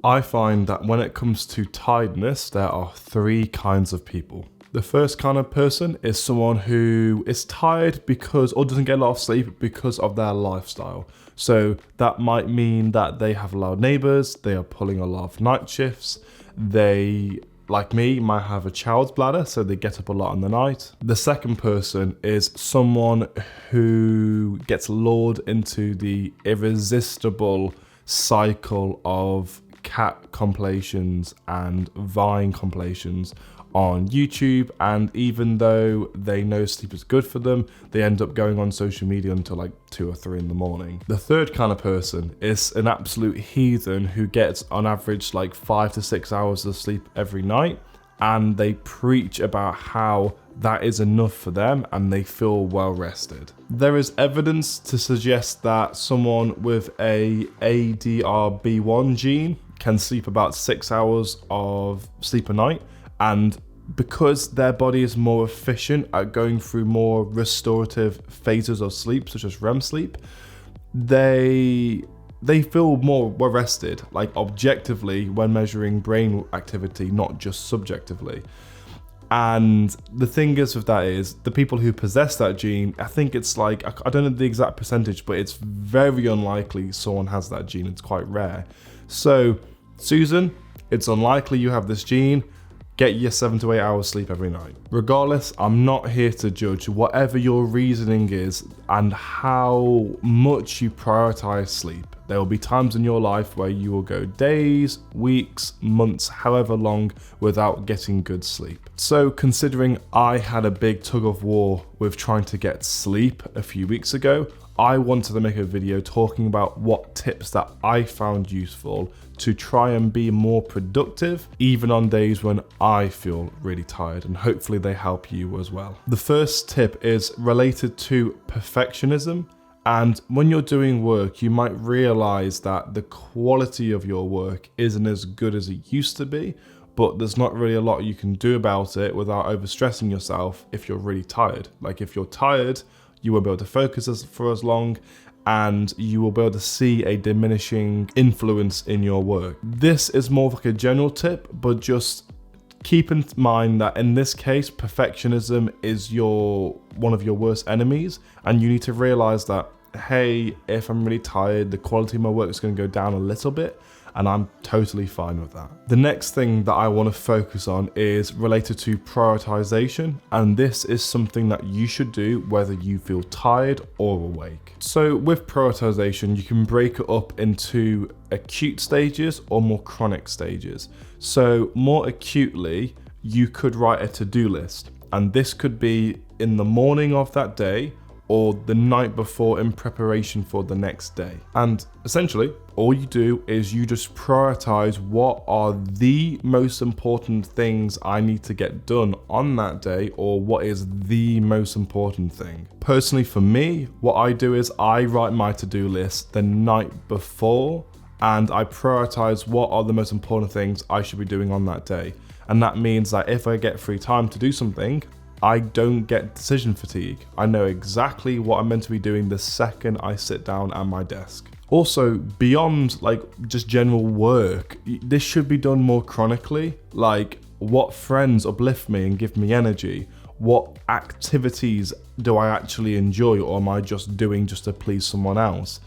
I find that when it comes to tiredness, there are three kinds of people. The first kind of person is someone who is tired because, or doesn't get a lot of sleep because of their lifestyle. So that might mean that they have loud neighbors, they are pulling a lot of night shifts, they, like me, might have a child's bladder, so they get up a lot in the night. The second person is someone who gets lured into the irresistible cycle of cat compilations and Vine compilations on YouTube, and even though they know sleep is good for them, they end up going on social media until like 2 or 3 in the morning. The third kind of person is an absolute heathen who gets on average like 5 to 6 hours of sleep every night, and they preach about how that is enough for them and they feel well rested. There is evidence to suggest that someone with a ADRB1 gene can sleep about 6 hours of sleep a night, and because their body is more efficient at going through more restorative phases of sleep, such as REM sleep, they feel more well rested, like objectively when measuring brain activity, not just subjectively. And the thing is with that is the people who possess that gene, I think it's like, I don't know the exact percentage, but it's very unlikely someone has that gene. It's quite rare. So Susan, it's unlikely you have this gene. Get your 7 to 8 hours sleep every night. Regardless, I'm not here to judge whatever your reasoning is and how much you prioritize sleep. There will be times in your life where you will go days, weeks, months, however long without getting good sleep. So considering I had a big tug of war with trying to get sleep a few weeks ago, I wanted to make a video talking about what tips that I found useful to try and be more productive, even on days when I feel really tired, and hopefully they help you as well. The first tip is related to perfectionism. And when you're doing work, you might realize that the quality of your work isn't as good as it used to be, but there's not really a lot you can do about it without overstressing yourself if you're really tired. Like if you're tired, you won't be able to focus for as long, and you will be able to see a diminishing influence in your work. This is more of like a general tip, but just keep in mind that in this case, perfectionism is one of your worst enemies, and you need to realize that, hey, if I'm really tired, the quality of my work is going to go down a little bit, and I'm totally fine with that. The next thing that I want to focus on is related to prioritization, and this is something that you should do whether you feel tired or awake. So with prioritization, you can break it up into acute stages or more chronic stages. So more acutely, you could write a to-do list, and this could be in the morning of that day or the night before in preparation for the next day. And essentially, all you do is you just prioritize what are the most important things I need to get done on that day, or what is the most important thing. Personally for me, what I do is I write my to-do list the night before, and I prioritize what are the most important things I should be doing on that day. And that means that if I get free time to do something, I don't get decision fatigue. I know exactly what I'm meant to be doing the second I sit down at my desk. Also, beyond like just general work, this should be done more chronically. Like, what friends uplift me and give me energy? What activities do I actually enjoy, or am I just doing just to please someone else?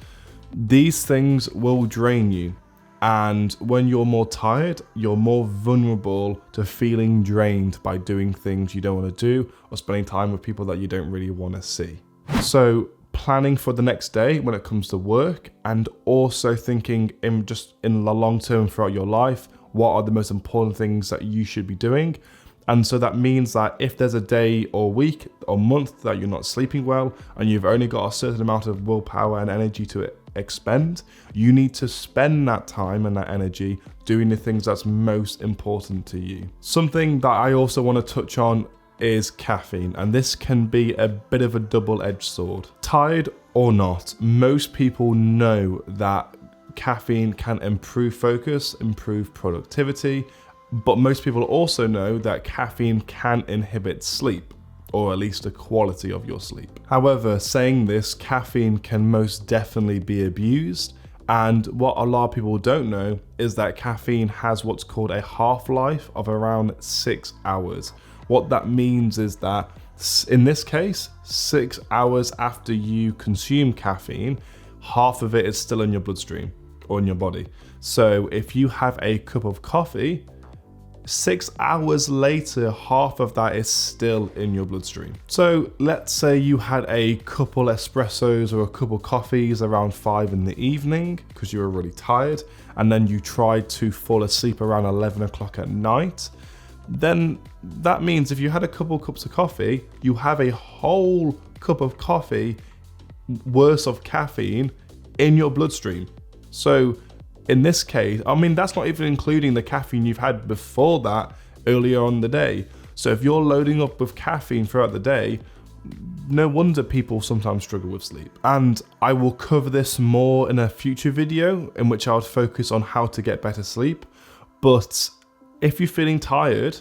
These things will drain you. And when you're more tired, you're more vulnerable to feeling drained by doing things you don't want to do or spending time with people that you don't really want to see. So planning for the next day when it comes to work, and also thinking in the long term throughout your life, what are the most important things that you should be doing? And so that means that if there's a day or week or month that you're not sleeping well and you've only got a certain amount of willpower and energy to expend, you need to spend that time and that energy doing the things that's most important to you. Something that I also want to touch on is caffeine, and this can be a bit of a double-edged sword. Tired or not, most people know that caffeine can improve focus, improve productivity, but most people also know that caffeine can inhibit sleep, or at least the quality of your sleep. However, saying this, caffeine can most definitely be abused, And what a lot of people don't know is that caffeine has what's called a half-life of around 6 hours. What that means is that in this case, 6 hours after you consume caffeine, half of it is still in your bloodstream or in your body. So if you have a cup of coffee, 6 hours later, half of that is still in your bloodstream. So let's say you had a couple espressos or a couple coffees around 5 in the evening because you were really tired, and then you tried to fall asleep around 11 o'clock at night. Then that means if you had a couple cups of coffee, you have a whole cup of coffee worth of caffeine in your bloodstream. So in this case, I mean, that's not even including the caffeine you've had before that earlier on in the day. So if you're loading up with caffeine throughout the day, no wonder people sometimes struggle with sleep. And I will cover this more in a future video in which I would focus on how to get better sleep. But if you're feeling tired,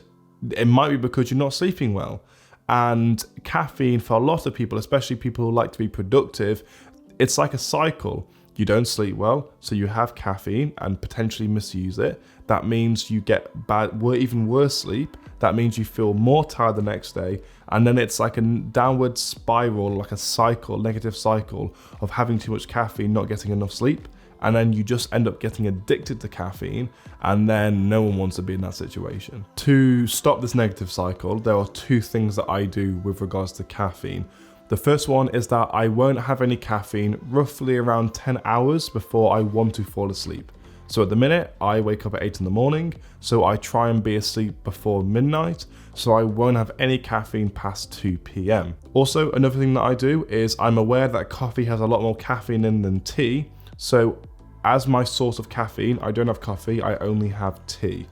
it might be because you're not sleeping well. And caffeine, for a lot of people, especially people who like to be productive, it's like a cycle. You don't sleep well, so you have caffeine and potentially misuse it. That means you get even worse sleep. That means you feel more tired the next day. And then it's like a downward spiral, like a cycle, negative cycle of having too much caffeine, not getting enough sleep. And then you just end up getting addicted to caffeine, and then no one wants to be in that situation. To stop this negative cycle, there are two things that I do with regards to caffeine. The first one is that I won't have any caffeine roughly around 10 hours before I want to fall asleep. So at the minute, I wake up at 8 in the morning, so I try and be asleep before midnight, so I won't have any caffeine past 2 p.m. Also, another thing that I do is I'm aware that coffee has a lot more caffeine in than tea, so as my source of caffeine, I don't have coffee, I only have tea.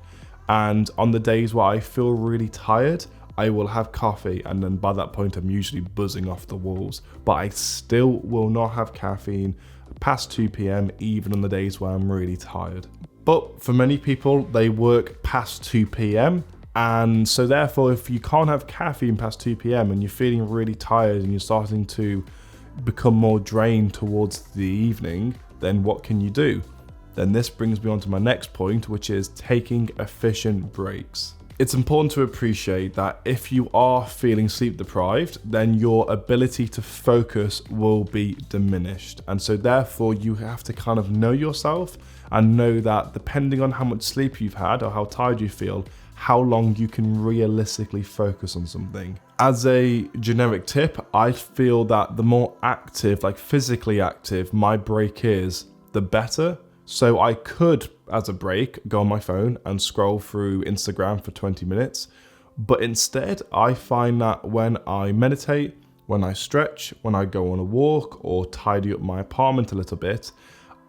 And on the days where I feel really tired, I will have coffee, and then by that point I'm usually buzzing off the walls, but I still will not have caffeine past 2 p.m. even on the days where I'm really tired. But for many people, they work past 2 p.m. and so therefore if you can't have caffeine past 2 p.m. and you're feeling really tired and you're starting to become more drained towards the evening, then what can you do? Then this brings me on to my next point, which is taking efficient breaks. It's important to appreciate that if you are feeling sleep deprived, then your ability to focus will be diminished. And so therefore you have to kind of know yourself and know that depending on how much sleep you've had or how tired you feel, how long you can realistically focus on something. As a generic tip, I feel that the more active, like physically active my break is, the better. So I could, as a break, go on my phone and scroll through Instagram for 20 minutes. But instead, I find that when I meditate, when I stretch, when I go on a walk or tidy up my apartment a little bit,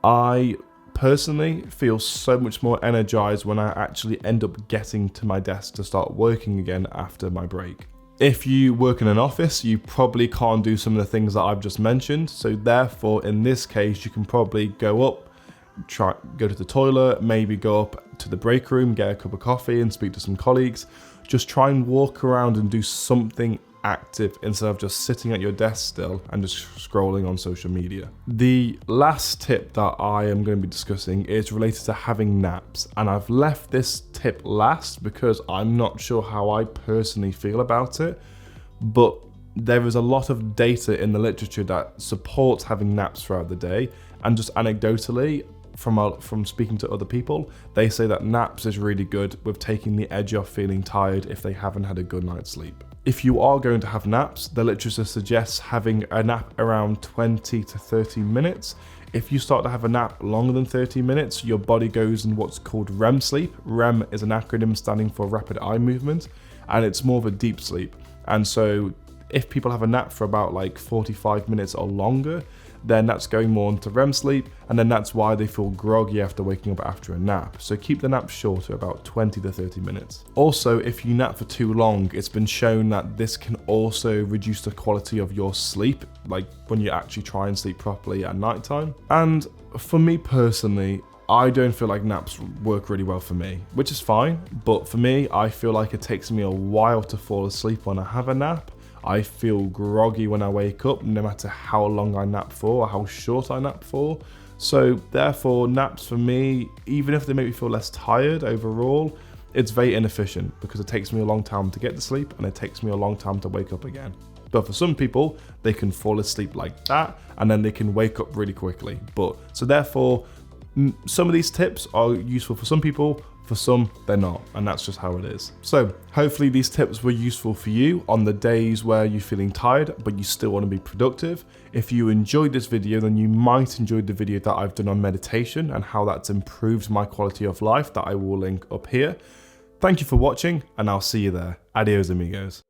I personally feel so much more energized when I actually end up getting to my desk to start working again go my break. If you work in an office, you probably can't do some of the things that I've just mentioned. So therefore, in this case, you can probably go up, go to the toilet, maybe go up to the break room, get a cup of coffee and speak to some colleagues. Just try and walk around and do something active instead of just sitting at your desk still and just scrolling on social media. The last tip that I am going to be discussing is related to having naps, and I've left this tip last because I'm not sure how I personally feel about it, but there is a lot of data in the literature that supports having naps throughout the day, and just anecdotally from speaking to other people, they say that naps is really good with taking the edge off feeling tired if they haven't had a good night's sleep. If you are going to have naps, the literature suggests having a nap around 20 to 30 minutes. If you start to have a nap longer than 30 minutes, your body goes in what's called REM sleep. REM is an acronym standing for rapid eye movement, and it's more of a deep sleep. And so if people have a nap for about like 45 minutes or longer, then that's going more into REM sleep, and then that's why they feel groggy after waking up after a nap. So keep the nap short to about 20 to 30 minutes. Also, if you nap for too long, it's been shown that this can also reduce the quality of your sleep, like when you actually try and sleep properly at nighttime. And for me personally, I don't feel like naps work really well for me, which is fine, but for me, I feel like it takes me a while to fall asleep when I have a nap. I feel groggy when I wake up, no matter how long I nap for or how short I nap for. So therefore, naps for me, even if they make me feel less tired overall, it's very inefficient because it takes me a long time to get to sleep and it takes me a long time to wake up again. But for some people, they can fall asleep like that and then they can wake up really quickly. So therefore, some of these tips are useful for some people, for some they're not, and that's just how it is. So hopefully these tips were useful for you on the days where you're feeling tired but you still want to be productive. If you enjoyed this video, then you might enjoy the video that I've done on meditation and how that's improved my quality of life that I will link up here. Thank you for watching and I'll see you there. Adios amigos.